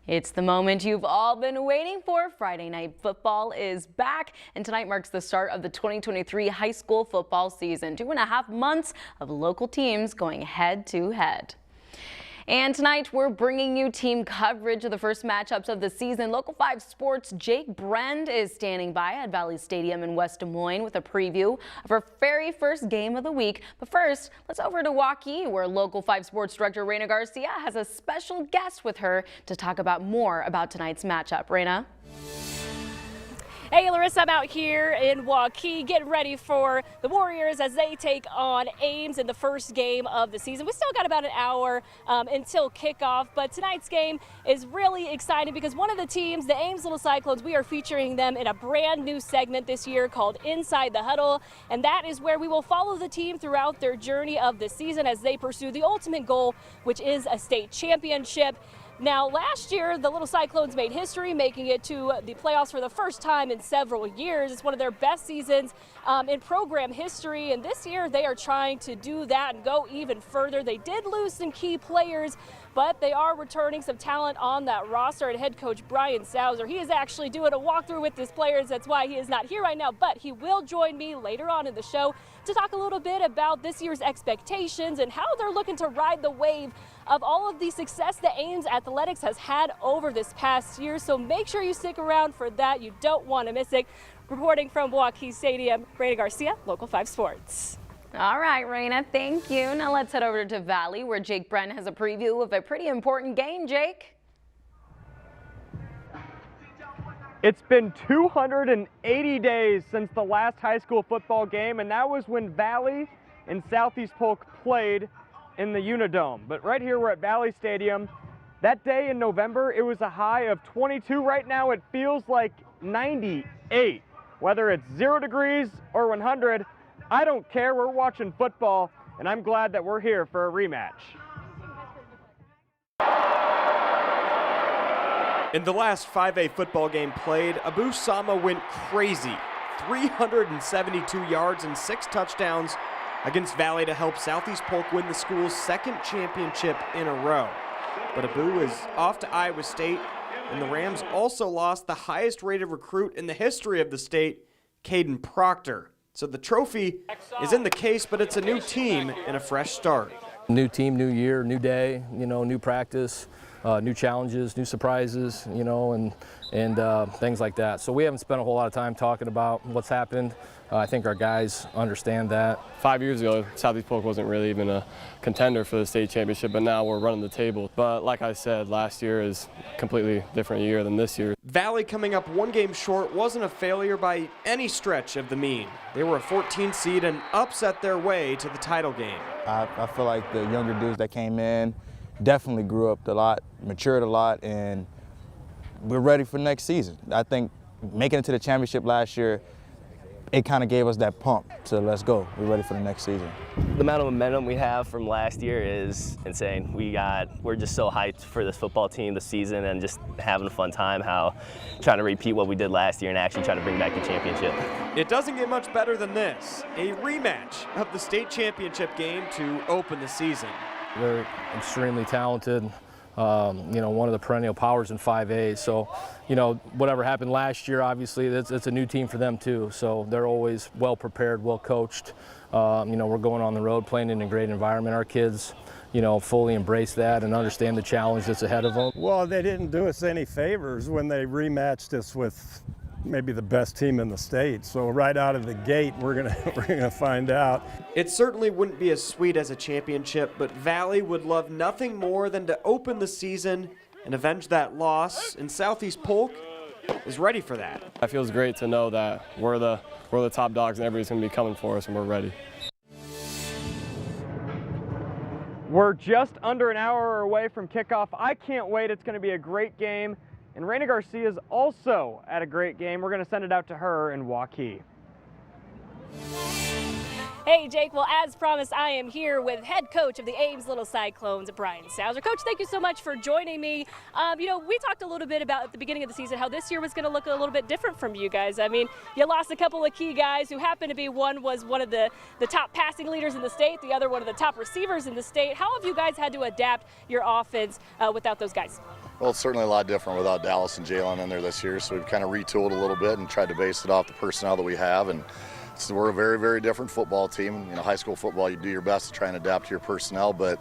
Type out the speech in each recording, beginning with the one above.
It's the moment you've all been waiting for. Friday Night Football is back, and tonight marks the start of the 2023 high school football season. 2.5 months of local teams going head to head. And tonight we're bringing you team coverage of the first matchups of the season. Local 5 Sports' Jake Brend is standing by at Valley Stadium in West Des Moines with a preview of our very first game of the week. But first, let's over to Waukee, where Local 5 Sports Director Reina Garcia has a special guest with her to talk about more about tonight's matchup. Reina? Hey Larissa, I'm out here in Waukee getting ready for the Warriors as they take on Ames in the first game of the season. We still got about an hour until kickoff, but tonight's game is really exciting because one of the teams, the Ames Little Cyclones, we are featuring them in a brand new segment this year called Inside the Huddle, and that is where we will follow the team throughout their journey of the season as they pursue the ultimate goal, which is a state championship. Now, last year, the Little Cyclones made history, making it to the playoffs for the first time in several years. It's one of their best seasons in program history, and this year they are trying to do that and go even further. They did lose some key players, but they are returning some talent on that roster. And head coach Brian Sauser, he is actually doing a walkthrough with his players. That's why he is not here right now, but he will join me later on in the show to talk a little bit about this year's expectations and how they're looking to ride the wave of all of the success that Ames Athletics has had over this past year. So make sure you stick around for that. You don't want to miss it. Reporting from Waukee Stadium, Reina Garcia, Local 5 Sports. All right, Reina, thank you. Now let's head over to Valley, where Jake Brend has a preview of a pretty important game. Jake? It's been 280 days since the last high school football game, and that was when Valley and Southeast Polk played in the Unidome. But right here, we're at Valley Stadium. That day in November, it was a high of 22. Right now, it feels like 98. Whether it's 0 degrees or 100, I don't care. We're watching football, and I'm glad that we're here for a rematch. In the last 5A football game played, Abu Sama went crazy. 372 yards and 6 touchdowns against Valley to help Southeast Polk win the school's second championship in a row. But Abu is off to Iowa State, and the Rams also lost the highest rated recruit in the history of the state, Caden Proctor. So the trophy is in the case, but it's a new team and a fresh start. New team, new year, new day, new practice, new challenges, new surprises, and things like that. So we haven't spent a whole lot of time talking about what's happened. I think our guys understand that. 5 years ago, Southeast Polk wasn't really even a contender for the state championship, but now we're running the table. But like I said, last year is a completely different year than this year. Valley coming up 1 game short wasn't a failure by any stretch of the mean. They were a 14 seed and upset their way to the title game. I feel like the younger dudes that came in definitely grew up a lot, matured a lot, and we're ready for next season. I think making it to the championship last year, it kind of gave us that pump to let's go. We're ready for the next season. The amount of momentum we have from last year is insane. We're just so hyped for this football team this season and just having a fun time, trying to repeat what we did last year and actually try to bring back the championship. It doesn't get much better than this, a rematch of the state championship game to open the season. They're extremely talented. One of the perennial powers in 5A. So, whatever happened last year, obviously, it's a new team for them too. So they're always well prepared, well coached. We're going on the road, playing in a great environment. Our kids, fully embrace that and understand the challenge that's ahead of them. Well, they didn't do us any favors when they rematched us with maybe the best team in the state. So right out of the gate, we're gonna find out. It certainly wouldn't be as sweet as a championship, but Valley would love nothing more than to open the season and avenge that loss, and Southeast Polk is ready for that. It feels great to know that we're the top dogs and everybody's going to be coming for us and we're ready. We're just under an hour away from kickoff. I can't wait. It's going to be a great game. And Reina Garcia is also at a great game. We're going to send it out to her in Waukee. Hey, Jake. Well, as promised, I am here with head coach of the Ames Little Cyclones, Brian Sauser. Coach, thank you so much for joining me. We talked a little bit about at the beginning of the season how this year was going to look a little bit different from you guys. I mean, you lost a couple of key guys who happened to be one was one of the top passing leaders in the state, the other one of the top receivers in the state. How have you guys had to adapt your offense without those guys? Well, it's certainly a lot different without Dallas and Jalen in there this year, so we've kind of retooled a little bit and tried to base it off the personnel that we have. And so we're a very, very different football team. High school football, you do your best to try and adapt to your personnel, but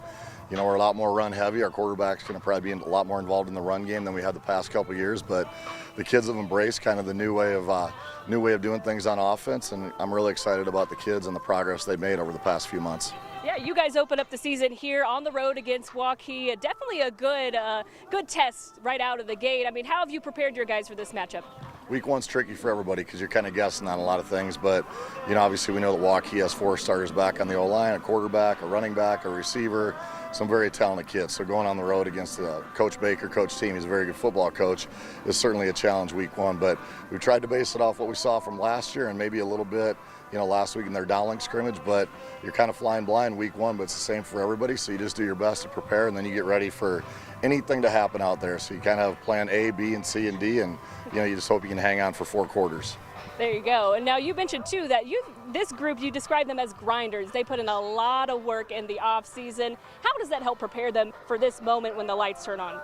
we're a lot more run heavy. Our quarterback's going to probably be a lot more involved in the run game than we had the past couple of years, but the kids have embraced kind of the new way of doing things on offense, and I'm really excited about the kids and the progress they've made over the past few months. Yeah, you guys open up the season here on the road against Waukee. Definitely a good test right out of the gate. I mean, how have you prepared your guys for this matchup? Week one's tricky for everybody because you're kind of guessing on a lot of things, but obviously we know that Waukee has 4 starters back on the O-line, a quarterback, a running back, a receiver, some very talented kids. So going on the road against Coach Baker, Coach Team, he's a very good football coach, is certainly a challenge week one, but we've tried to base it off what we saw from last year and maybe a little bit last week in their Dowling scrimmage, but you're kind of flying blind week one, but it's the same for everybody, so you just do your best to prepare, and then you get ready for anything to happen out there. So you kind of have plan A, B, and C, and D, and you just hope you can hang on for 4 quarters. There you go. And now you mentioned too that this group, you describe them as grinders. They put in a lot of work in the off season. How does that help prepare them for this moment when the lights turn on?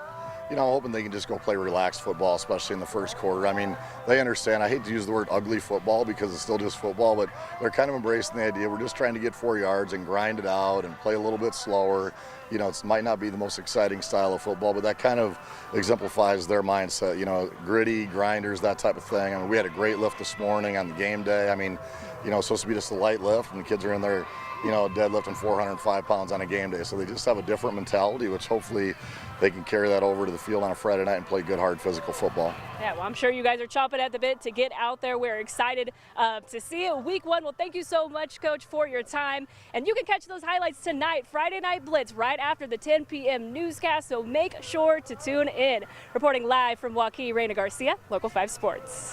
I'm hoping they can just go play relaxed football, especially in the first quarter. I mean, they understand. I hate to use the word ugly football because it's still just football, but they're kind of embracing the idea. We're just trying to get 4 yards and grind it out and play a little bit slower. It might not be the most exciting style of football, but that kind of exemplifies their mindset. Gritty, grinders, that type of thing. I mean, we had a great lift this morning on the game day. I mean, it's supposed to be just a light lift, and the kids are in there, deadlifting 405 pounds on a game day. So they just have a different mentality, which hopefully they can carry that over to the field on a Friday night and play good, hard, physical football. Yeah, well, I'm sure you guys are chomping at the bit to get out there. We're excited to see it week one. Well, thank you so much, Coach, for your time. And you can catch those highlights tonight, Friday Night Blitz, right after the 10 p.m. newscast, so make sure to tune in. Reporting live from Waukee, Reina Garcia, Local 5 Sports.